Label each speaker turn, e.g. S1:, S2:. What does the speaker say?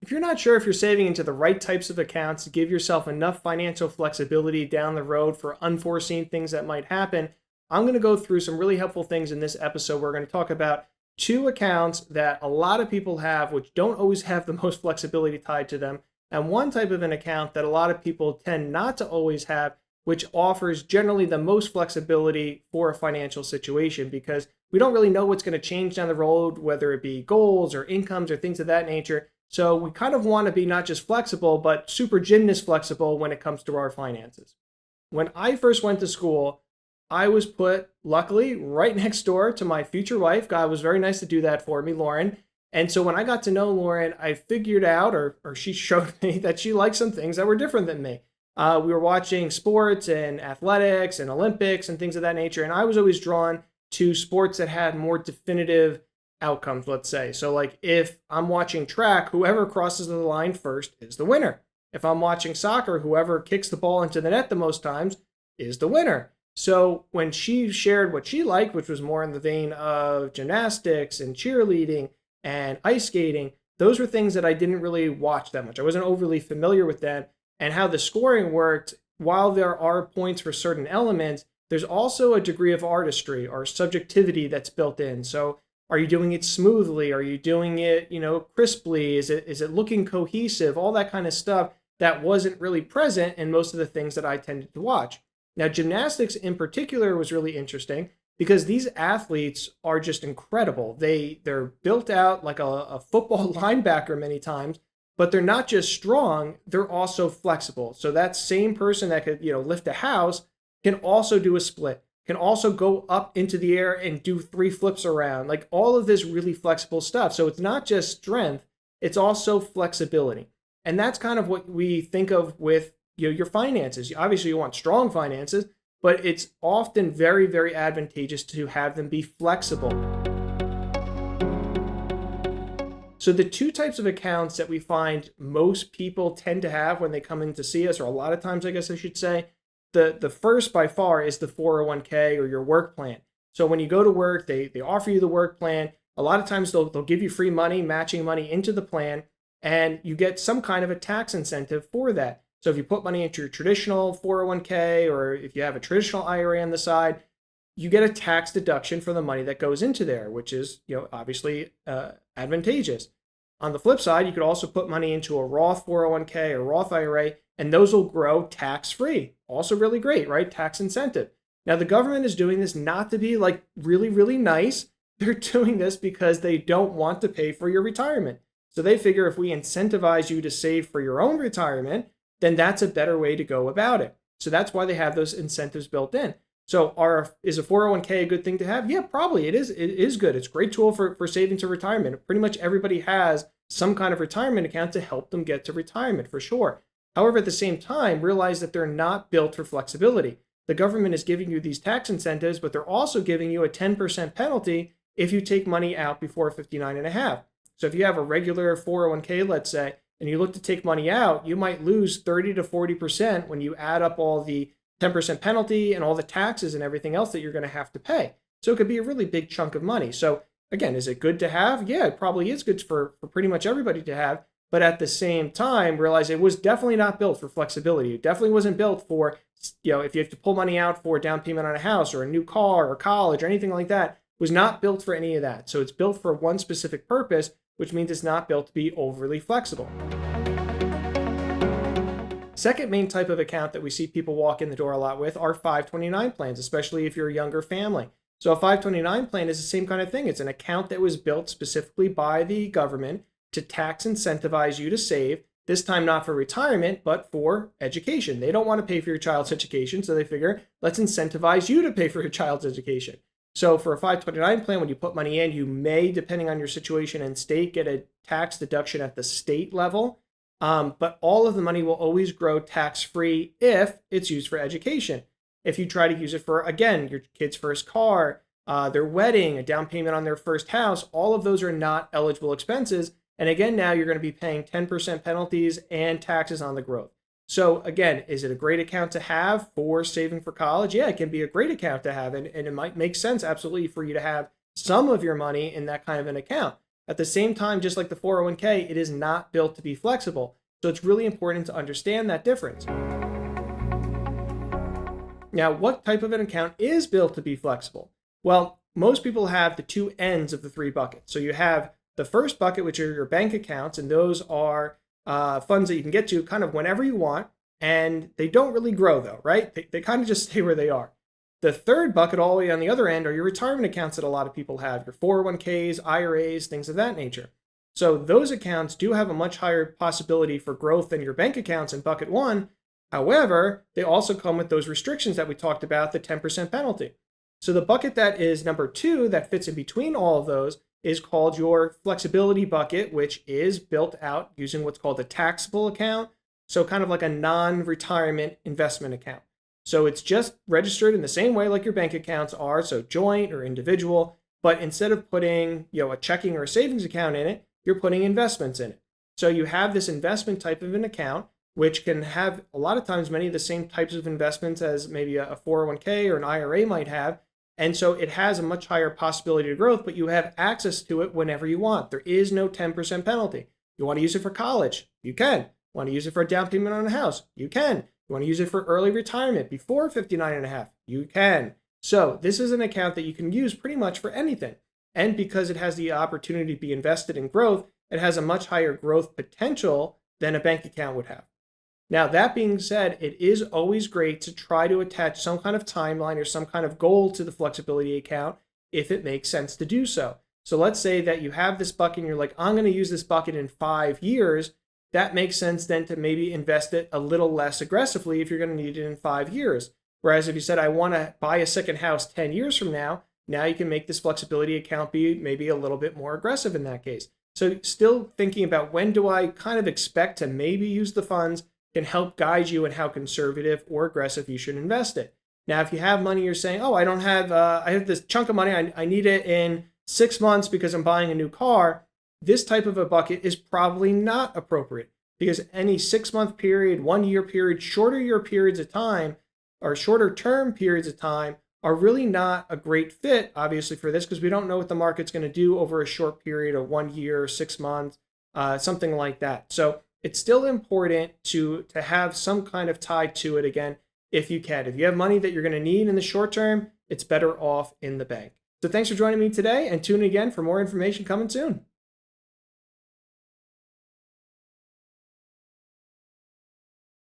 S1: if you're not sure if you're saving into the right types of accounts to give yourself enough financial flexibility down the road for unforeseen things that might happen, I'm going to go through some really helpful things in this episode. We're going to talk about two accounts that a lot of people have, which don't always have the most flexibility tied to them, and one type of an account that a lot of people tend not to always have, which offers generally the most flexibility for a financial situation, because we don't really know what's going to change down the road, whether it be goals or incomes or things of that nature. So we kind of want to be not just flexible, but super gymnast flexible when it comes to our finances. When I first went to school, I was put, luckily, right next door to my future wife. God was very nice to do that for me, Lauren. And so when I got to know Lauren, I figured out, or she showed me, that she liked some things that were different than me. We were watching sports and athletics and Olympics and things of that nature. And I was always drawn to sports that had more definitive outcomes, let's say. So like if I'm watching track, whoever crosses the line first is the winner. If I'm watching soccer, whoever kicks the ball into the net the most times is the winner. So when she shared what she liked, which was more in the vein of gymnastics and cheerleading and ice skating, those were things that I didn't really watch that much. I wasn't overly familiar with that. And how the scoring worked, while there are points for certain elements, there's also a degree of artistry or subjectivity that's built in. So are you doing it smoothly? Are you doing it, crisply? Is it looking cohesive? All that kind of stuff that wasn't really present in most of the things that I tended to watch. Now, gymnastics in particular was really interesting because these athletes are just incredible. They're built out like a football linebacker many times, but they're not just strong, they're also flexible. So that same person that could, lift a house can also do a split, can also go up into the air and do 3 flips around, like all of this really flexible stuff. So it's not just strength, it's also flexibility. And that's kind of what we think of with your finances. Obviously, you want strong finances, but it's often very, very advantageous to have them be flexible. So the two types of accounts that we find most people tend to have when they come in to see us, or a lot of times, I guess I should say, the first by far is the 401k or your work plan. So when you go to work, they offer you the work plan. A lot of times they'll give you free money, matching money into the plan, and you get some kind of a tax incentive for that. So if you put money into your traditional 401k, or if you have a traditional IRA on the side, you get a tax deduction for the money that goes into there, which is, obviously advantageous. On the flip side, you could also put money into a Roth 401k or Roth IRA, and those will grow tax-free. Also really great, right? Tax incentive. Now, the government is doing this not to be like really, really nice. They're doing this because they don't want to pay for your retirement. So they figure if we incentivize you to save for your own retirement, then that's a better way to go about it. So that's why they have those incentives built in. So is a 401k a good thing to have? Yeah, probably it is. It is good. It's a great tool for saving to retirement. Pretty much everybody has some kind of retirement account to help them get to retirement for sure. However, at the same time, realize that they're not built for flexibility. The government is giving you these tax incentives, but they're also giving you a 10% penalty if you take money out before 59 and a half. So if you have a regular 401k, let's say, and you look to take money out, you might lose 30 to 40% when you add up all the 10% penalty and all the taxes and everything else that you're going to have to pay. So it could be a really big chunk of money. So again, is it good to have? Yeah, it probably is good for pretty much everybody to have. But at the same time, realize it was definitely not built for flexibility. It definitely wasn't built for, if you have to pull money out for a down payment on a house or a new car or college or anything like that, it was not built for any of that. So it's built for one specific purpose, which means it's not built to be overly flexible. Second main type of account that we see people walk in the door a lot with are 529 plans, especially if you're a younger family. So a 529 plan is the same kind of thing. It's an account that was built specifically by the government to tax incentivize you to save, this time not for retirement, but for education. They don't want to pay for your child's education, so they figure, let's incentivize you to pay for your child's education. So for a 529 plan, when you put money in, you may, depending on your situation and state, get a tax deduction at the state level. But all of the money will always grow tax-free if it's used for education. If you try to use it for, again, your kid's first car, their wedding, a down payment on their first house, all of those are not eligible expenses. And again, now you're going to be paying 10% penalties and taxes on the growth. So again, is it a great account to have for saving for college? Yeah, it can be a great account to have. And it might make sense absolutely for you to have some of your money in that kind of an account. At the same time, just like the 401k, it is not built to be flexible. So it's really important to understand that difference. Now, what type of an account is built to be flexible? Well, most people have the two ends of the three buckets. So you have the first bucket, which are your bank accounts, and those are funds that you can get to kind of whenever you want, and they don't really grow though, right? They kind of just stay where they are. The third bucket all the way on the other end are your retirement accounts that a lot of people have, your 401ks, IRAs, things of that nature. So those accounts do have a much higher possibility for growth than your bank accounts in bucket one. However, they also come with those restrictions that we talked about, the 10% penalty. So the bucket that is number two that fits in between all of those is called your flexibility bucket, which is built out using what's called a taxable account. So kind of like a non-retirement investment account. So it's just registered in the same way like your bank accounts are, so joint or individual, but instead of putting, a checking or a savings account in it, you're putting investments in it. So you have this investment type of an account, which can have a lot of times many of the same types of investments as maybe a 401k or an IRA might have. And so it has a much higher possibility of growth, but you have access to it whenever you want. There is no 10% penalty. You want to use it for college? You can. Want to use it for a down payment on a house? You can. You want to use it for early retirement before 59 and a half? You can. So this is an account that you can use pretty much for anything. And because it has the opportunity to be invested in growth, it has a much higher growth potential than a bank account would have. Now, that being said, it is always great to try to attach some kind of timeline or some kind of goal to the flexibility account if it makes sense to do so. So let's say that you have this bucket and you're like, I'm going to use this bucket in 5 years. That makes sense then to maybe invest it a little less aggressively if you're going to need it in 5 years. Whereas if you said, I want to buy a second house 10 years from now you can make this flexibility account be maybe a little bit more aggressive in that case. So still thinking about when do I kind of expect to maybe use the funds can help guide you in how conservative or aggressive you should invest it. Now, if you have money, you're saying, I don't have, I have this chunk of money, I need it in 6 months because I'm buying a new car. This type of a bucket is probably not appropriate because any 6-month period, 1 year period, shorter year periods of time or shorter term periods of time are really not a great fit, obviously, for this because we don't know what the market's going to do over a short period of 1 year, 6 months, something like that. So it's still important to have some kind of tie to it again, if you can. If you have money that you're going to need in the short term, it's better off in the bank. So thanks for joining me today and tune in again for more information coming soon.